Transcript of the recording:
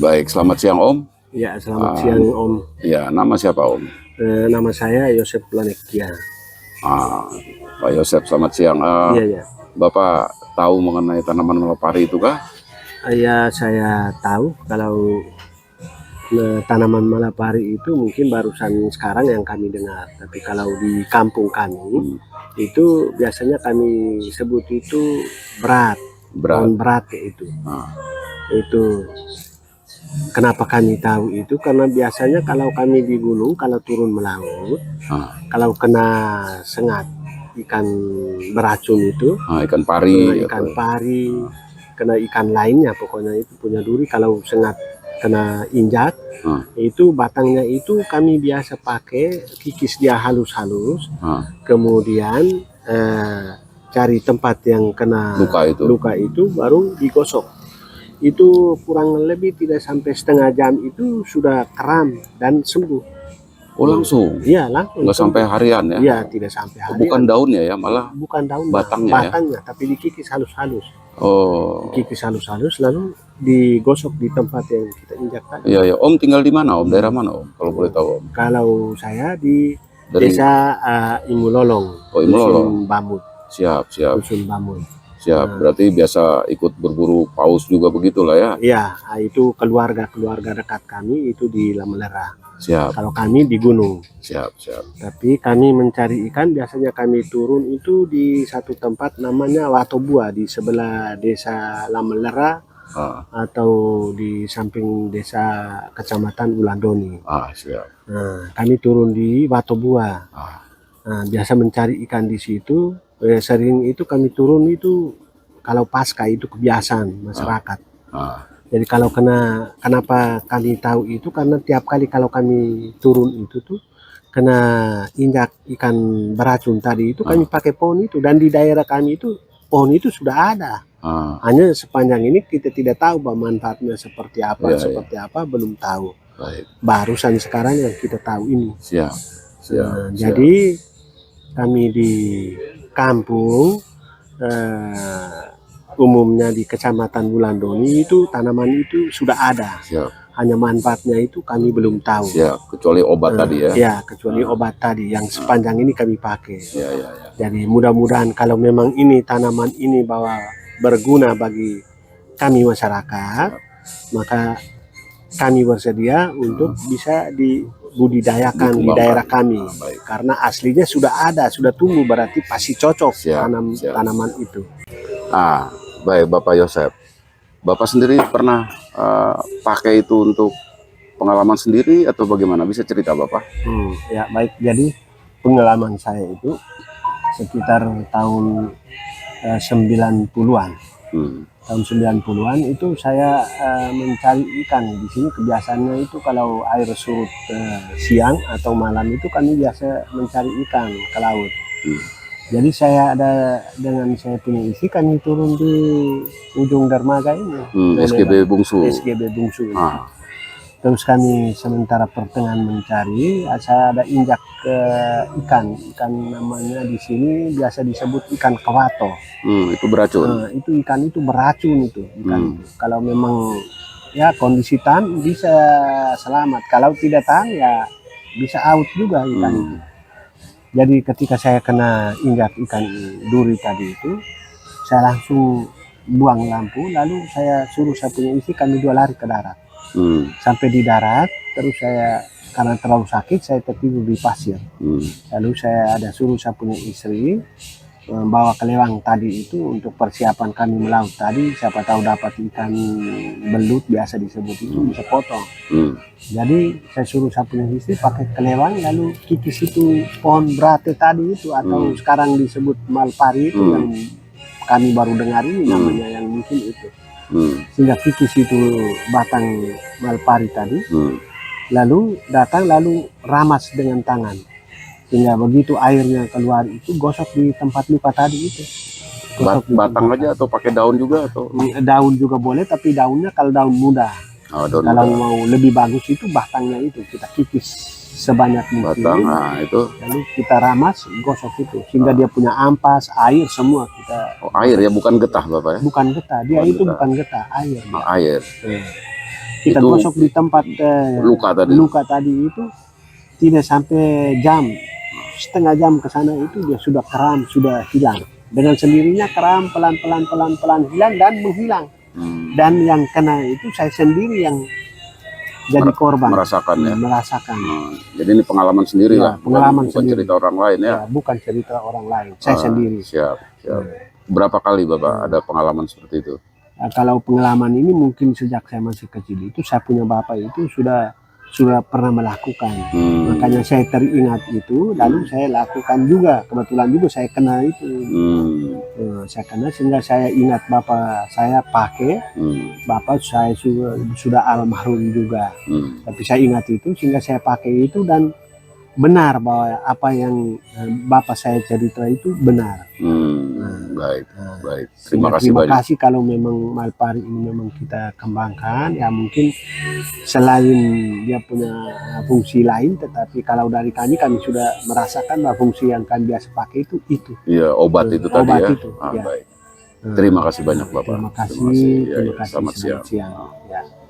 Baik, selamat siang Om. Ya, selamat siang Om. Ya, nama siapa Om? Nama saya Yosef Planekia. Pak Yosef, selamat siang. Iya, ya. Bapak tahu mengenai tanaman malapari itu kah? Ya, saya tahu kalau tanaman malapari itu mungkin barusan sekarang yang kami dengar. Tapi kalau di kampung kami itu biasanya kami sebut itu berat. Pohon berat itu. Itu kenapa kami tahu itu karena biasanya kalau kami di gunung kalau turun melaut, kalau kena sengat ikan beracun itu, ikan pari, kena ikan lainnya, pokoknya itu punya duri, kalau sengat kena injak, itu batangnya itu kami biasa pakai kikis dia halus-halus, kemudian cari tempat yang kena luka itu baru digosok. Itu kurang lebih tidak sampai setengah jam itu sudah kram dan sembuh. Oh langsung? Iya langsung. Nggak sampai harian ya? Iya tidak sampai harian. Bukan daunnya ya, malah bukan daun, batangnya ya? Tapi dikikis halus-halus. Oh. Dikikis halus-halus lalu digosok di tempat yang kita injak tadi. Iya ya. Om tinggal di mana Om? Daerah mana Om? Kalau boleh tahu Om? Kalau saya di desa Imulolong. Oh Imulolong. Bamut. Siap. Dusun Bamut. Siap, berarti biasa ikut berburu paus juga begitulah ya? Iya, itu keluarga dekat kami itu di Lamelera. Siap. Kalau kami di gunung. Siap. Tapi kami mencari ikan, biasanya kami turun itu di satu tempat namanya Watobua, di sebelah desa Lamelera, atau di samping desa Kecamatan Wulandoni. Siap. Nah, kami turun di Watobua. Nah, biasa mencari ikan di situ. Sering itu kami turun itu kalau pasca itu kebiasaan masyarakat. Jadi kalau kenapa kami tahu itu karena tiap kali kalau kami turun itu tuh kena injak ikan beracun tadi itu kami pakai pohon itu, dan di daerah kami itu pohon itu sudah ada. Hanya sepanjang ini kita tidak tahu bahwa manfaatnya seperti apa, apa belum tahu. Barusan sekarang yang kita tahu ini. Siap. Jadi kami di kampung umumnya di Kecamatan Wulandoni itu tanaman itu sudah ada. Hanya manfaatnya itu kami belum tahu. Kecuali obat tadi ya. Ya, kecuali obat tadi yang sepanjang ini kami pakai. Jadi mudah-mudahan kalau memang ini tanaman ini bahwa berguna bagi kami masyarakat, maka kami bersedia untuk bisa dibudidayakan di daerah kami. Karena aslinya sudah ada, sudah tumbuh, berarti pasti cocok tanaman itu. Baik Bapak Yosef, Bapak sendiri pernah pakai itu untuk pengalaman sendiri atau bagaimana? Bisa cerita Bapak? Ya baik, jadi pengalaman saya itu sekitar tahun 90-an. Tahun 90-an itu saya mencari ikan di sini. Kebiasaannya itu kalau air surut siang atau malam itu kami biasa mencari ikan ke laut. Jadi saya dengan saya punya istri kami turun di ujung dermaga ini. SGB Bungsu. Terus kami sementara pertengahan mencari, saya ada injak ikan namanya di sini biasa disebut ikan kawato. Itu beracun. Itu ikan itu beracun itu. Kalau memang ya kondisi tahan bisa selamat, kalau tidak tahan ya bisa out juga ikan itu. Jadi ketika saya kena injak ikan duri tadi itu, saya langsung buang lampu, lalu saya suruh saya punya istri, kami dua lari ke darat. Sampai di darat, terus saya karena terlalu sakit, saya tertidur di pasir. Lalu saya suruh saya punya istri membawa kelewang tadi itu untuk persiapan kami melaut tadi, siapa tahu dapat ikan belut biasa disebut itu, bisa potong. Jadi saya suruh saya punya istri pakai kelewang, lalu kikis itu pohon berate tadi itu, atau sekarang disebut malpari itu, yang kami baru dengar ini namanya, yang mungkin itu. Sehingga kikis itu batang malpari tadi, lalu datang lalu ramas dengan tangan, sehingga begitu airnya keluar itu gosok di tempat luka tadi itu. Batang aja atau pakai daun juga atau? Daun juga boleh, tapi daunnya kalau daun muda. Kalau mau lebih bagus itu batangnya itu kita kikis sebanyak mungkin. Itu. Lalu kita ramas, gosok itu sehingga dia punya ampas, air semua kita. Air ya, bukan getah Bapak ya? Bukan getah, dia bukan itu getah. Bukan getah, air. Air. kita Itu gosok di tempat luka tadi. itu tidak sampai jam, setengah jam ke sana itu dia sudah kram, sudah hilang. Dengan sendirinya kram pelan-pelan hilang dan menghilang. Dan yang kena itu saya sendiri yang jadi korban. Merasakan ya. Merasakan. Jadi ini pengalaman sendiri Ya, lah, pengalaman bukan sendiri. cerita orang lain ya. Ya, bukan cerita orang lain, saya sendiri. Siap. Berapa kali Bapak ada pengalaman seperti itu? Nah, kalau pengalaman ini mungkin sejak saya masih kecil itu saya punya bapak itu sudah pernah melakukan. Makanya saya teringat itu, lalu saya lakukan juga. Kebetulan juga saya kena itu. Saya kena sehingga saya ingat bapak saya pakai. Bapak saya sudah almarhum juga. Tapi saya ingat itu sehingga saya pakai itu dan benar bahwa apa yang bapak saya cerita itu benar. Baik. Terima kasih kalau memang Malpari ini memang kita kembangkan, ya mungkin selain dia punya fungsi lain, tetapi kalau dari kami sudah merasakan bahwa fungsi yang kami biasa pakai itu. Iya, obat itu tadi ya. Itu, ya. Baik. Terima kasih banyak Bapak. Terima kasih. Selamat siang. Ya.